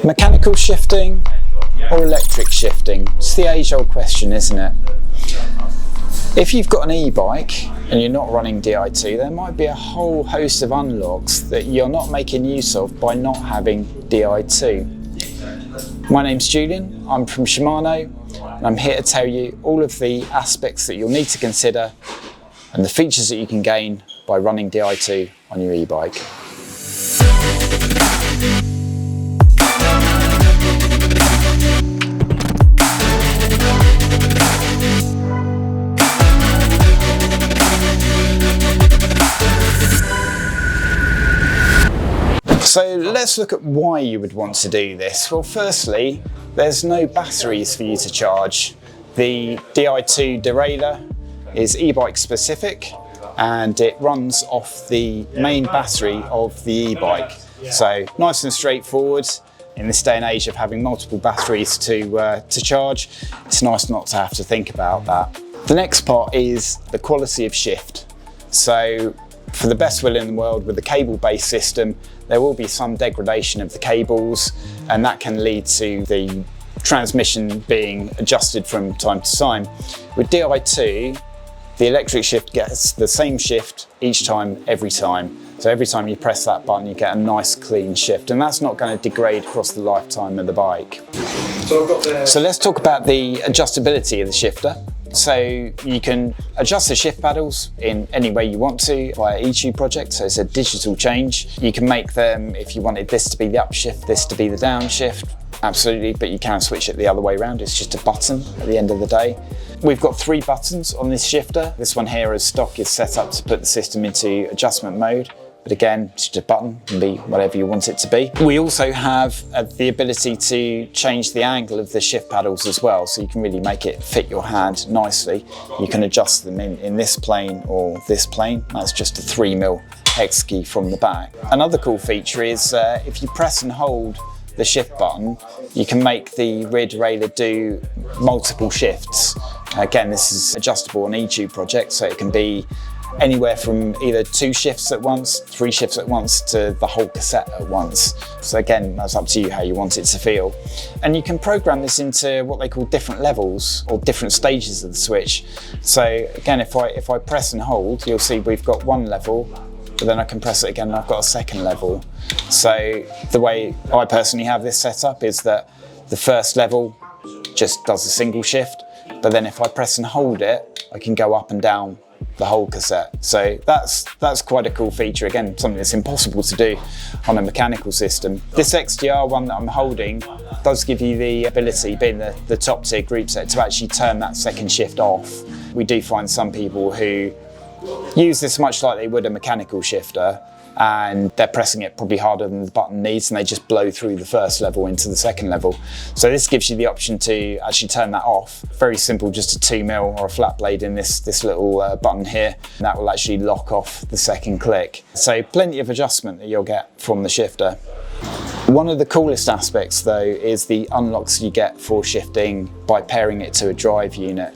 Mechanical shifting or electric shifting? It's the age-old question, isn't it? If you've got an e-bike and you're not running Di2, there might be a whole host of unlocks that you're not making use of by not having Di2. My name's Julian, I'm from Shimano, and I'm here to tell you all of the aspects that you'll need to consider and the features that you can gain by running Di2 on your e-bike. So let's look at why you would want to do this. Well, firstly, there's no batteries for you to charge. The Di2 derailleur is e-bike specific and it runs off the main battery of the e-bike. So nice and straightforward. In this day and age of having multiple batteries to charge, it's nice not to have to think about that. The next part is the quality of shift. So for the best will in the world with the cable-based system, there will be some degradation of the cables, and that can lead to the transmission being adjusted from time to time. With Di2, the electric shift gets the same shift each time, every time. So every time you press that button, you get a nice clean shift, and that's not going to degrade across the lifetime of the bike. So let's talk about the adjustability of the shifter. So you can adjust the shift paddles in any way you want to via eTube project, so it's a digital change. You can make them, if you wanted this to be the upshift, this to be the downshift, absolutely, but you can switch it the other way around. It's just a button at the end of the day. We've got 3 buttons on this shifter. This one here as stock is set up to put the system into adjustment mode. But again, it's just a button, can be whatever you want it to be. We also have the ability to change the angle of the shift paddles as well, so you can really make it fit your hand nicely. You can adjust them in this plane or this plane. That's just a 3mm hex key from the back. Another cool feature is if you press and hold the shift button, you can make the rear derailleur do multiple shifts. Again, this is adjustable on eTube project, so it can be anywhere from either 2 shifts at once, 3 shifts at once, to the whole cassette at once. So again, that's up to you how you want it to feel. And you can program this into what they call different levels or different stages of the switch. So again, if I press and hold, you'll see we've got 1 level, but then I can press it again and I've got a 2nd level. So the way I personally have this set up is that the first level just does a single shift, but then if I press and hold it, I can go up and down the whole cassette. So that's quite a cool feature. Again, something that's impossible to do on a mechanical system. This XDR one that I'm holding does give you the ability, being the top tier group set, to actually turn that 2nd shift off. We do find some people who use this much like they would a mechanical shifter, and they're pressing it probably harder than the button needs, and they just blow through the 1st level into the 2nd level. So this gives you the option to actually turn that off. Very simple, just a 2mm or a flat blade in this little button here. And that will actually lock off the 2nd click. So plenty of adjustment that you'll get from the shifter. One of the coolest aspects though is the unlocks you get for shifting by pairing it to a drive unit.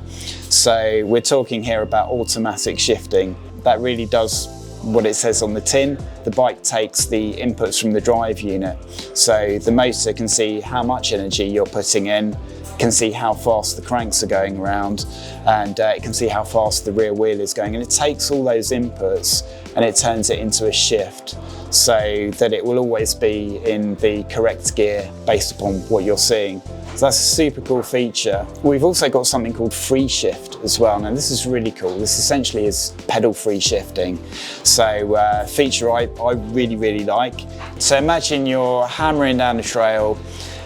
So we're talking here about automatic shifting. That really does what it says on the tin. The bike takes the inputs from the drive unit. So the motor can see how much energy you're putting in, can see how fast the cranks are going around, and it can see how fast the rear wheel is going. And it takes all those inputs and it turns it into a shift, so that it will always be in the correct gear based upon what you're seeing. So that's a super cool feature. We've also got something called free shift as well. Now this is really cool. This essentially is pedal free shifting. So feature I really like. So imagine you're hammering down the trail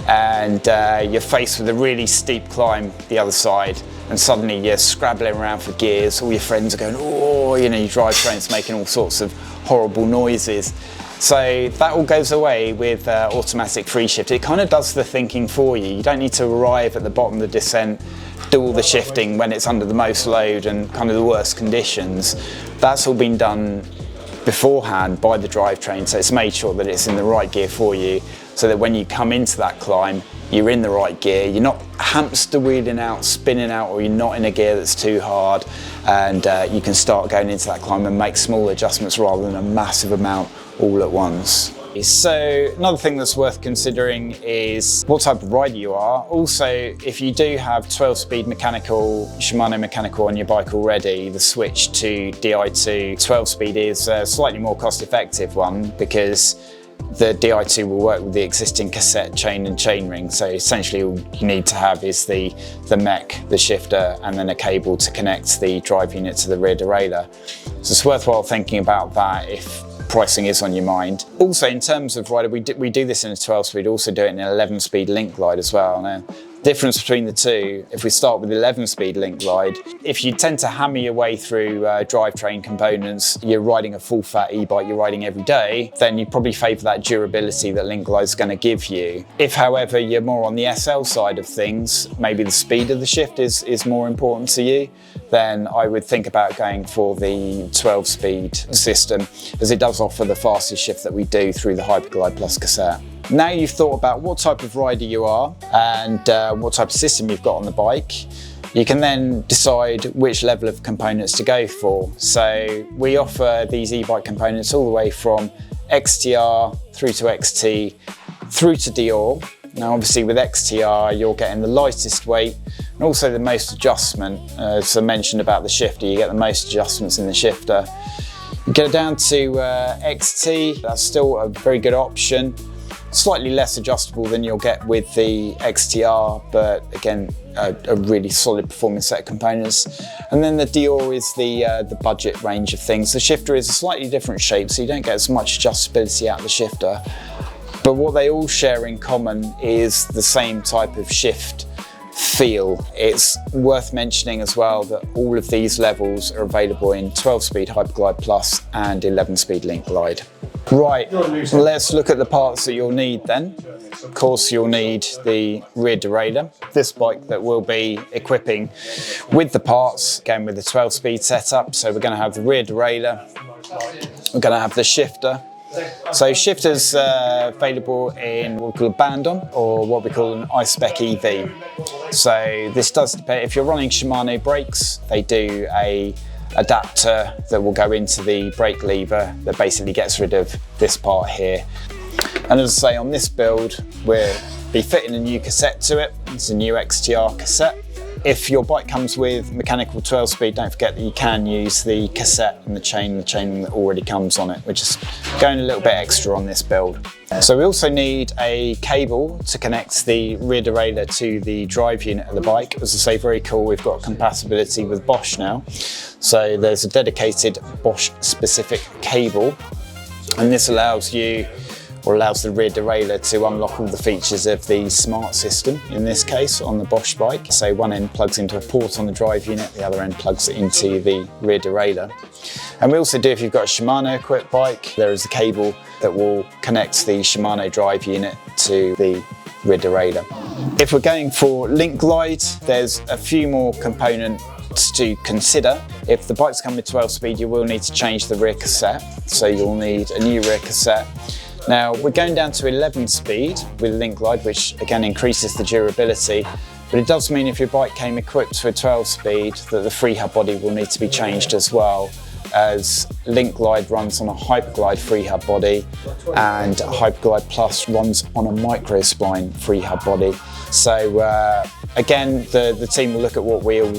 and you're faced with a really steep climb the other side, and suddenly you're scrabbling around for gears. All your friends are going, oh, you know, your drivetrain's making all sorts of horrible noises. So that all goes away with automatic free shift. It kind of does the thinking for you. You don't need to arrive at the bottom of the descent, do all the shifting when it's under the most load and kind of the worst conditions. That's all been done beforehand by the drivetrain, so it's made sure that it's in the right gear for you, so that when you come into that climb, you're in the right gear, you're not hamster wheeling out, spinning out, or you're not in a gear that's too hard, and you can start going into that climb and make small adjustments rather than a massive amount all at once. So another thing that's worth considering is what type of rider you are. Also, if you do have 12-speed mechanical, Shimano mechanical on your bike already, the switch to Di2 12-speed is a slightly more cost-effective one, because the Di2 will work with the existing cassette chain and chainring. So essentially all you need to have is the mech, the shifter, and then a cable to connect the drive unit to the rear derailleur. So it's worthwhile thinking about that if pricing is on your mind. Also, in terms of rider, we do this in a 12-speed, also do it in an 11-speed LinkGlide as well. Now, difference between the two, if we start with 11-speed LinkGlide, if you tend to hammer your way through drivetrain components, you're riding a full-fat e-bike, you're riding every day, then you probably favour that durability that LinkGlide is going to give you. If, however, you're more on the SL side of things, maybe the speed of the shift is more important to you, then I would think about going for the 12-speed system, as it does offer the fastest shift that we do through the HyperGlide Plus cassette. Now you've thought about what type of rider you are and what type of system you've got on the bike, you can then decide which level of components to go for. So we offer these e-bike components all the way from XTR through to XT through to Deore. Now obviously with XTR you're getting the lightest weight and also the most adjustment. As I mentioned about the shifter, you get the most adjustments in the shifter. You go down to XT, that's still a very good option. Slightly less adjustable than you'll get with the XTR, but again, a really solid performing set of components. And then the Deore is the budget range of things. The shifter is a slightly different shape, so you don't get as much adjustability out of the shifter. But what they all share in common is the same type of shift feel. It's worth mentioning as well that all of these levels are available in 12-speed HyperGlide Plus and 11-speed LinkGlide. Right, let's look at the parts that you'll need then. Of course, you'll need the rear derailleur. This bike that we'll be equipping with the parts, again with the 12-speed setup. So we're going to have the rear derailleur, we're going to have the shifter. So shifters available in what we call a band-on, or what we call an iSpec EV. So this does depend, if you're running Shimano brakes, they do a adapter that will go into the brake lever that basically gets rid of this part here. And as I say, on this build, we'll be fitting a new cassette to it. It's a new XTR cassette. If your bike comes with mechanical 12-speed, don't forget that you can use the cassette and the chain that already comes on it. We're just going a little bit extra on this build. So we also need a cable to connect the rear derailleur to the drive unit of the bike. As I say, very cool, we've got compatibility with Bosch now. So there's a dedicated Bosch specific cable, and this allows you, or allows the rear derailleur to unlock all the features of the smart system, in this case on the Bosch bike. So one end plugs into a port on the drive unit, the other end plugs into the rear derailleur. And we also do, if you've got a Shimano equipped bike, there is a cable that will connect the Shimano drive unit to the rear derailleur. If we're going for LinkGlide, there's a few more components to consider. If the bikes come with 12-speed, you will need to change the rear cassette. So you'll need a new rear cassette. Now we're going down to 11-speed with LinkGlide, which again increases the durability, but it does mean if your bike came equipped with 12-speed that the free hub body will need to be changed as well, as LinkGlide runs on a HyperGlide free hub body and HyperGlide Plus runs on a micro spline free hub body. So again, the team will look at what wheel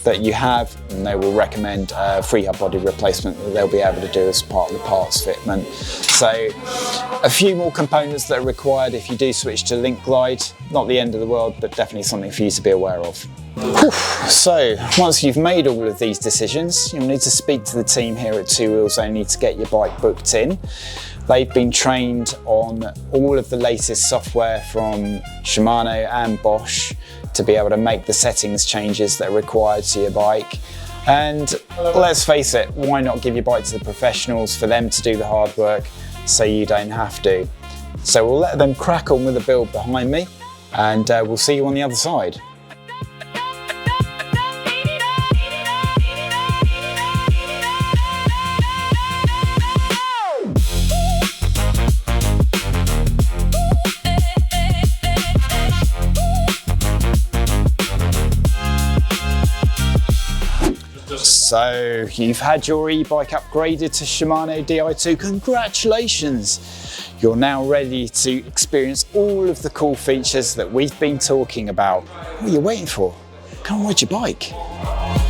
that you have, and they will recommend a free hub body replacement that they'll be able to do as part of the parts fitment. So a few more components that are required if you do switch to LinkGlide. Not the end of the world, but definitely something for you to be aware of. So once you've made all of these decisions, you'll need to speak to the team here at Two Wheels Only to get your bike booked in. They've been trained on all of the latest software from Shimano and Bosch to be able to make the settings changes that are required to your bike. And let's face it, why not give your bike to the professionals for them to do the hard work so you don't have to? So we'll let them crack on with the build behind me, and we'll see you on the other side. So you've had your e-bike upgraded to Shimano Di2, congratulations! You're now ready to experience all of the cool features that we've been talking about. What are you waiting for? Come and ride your bike.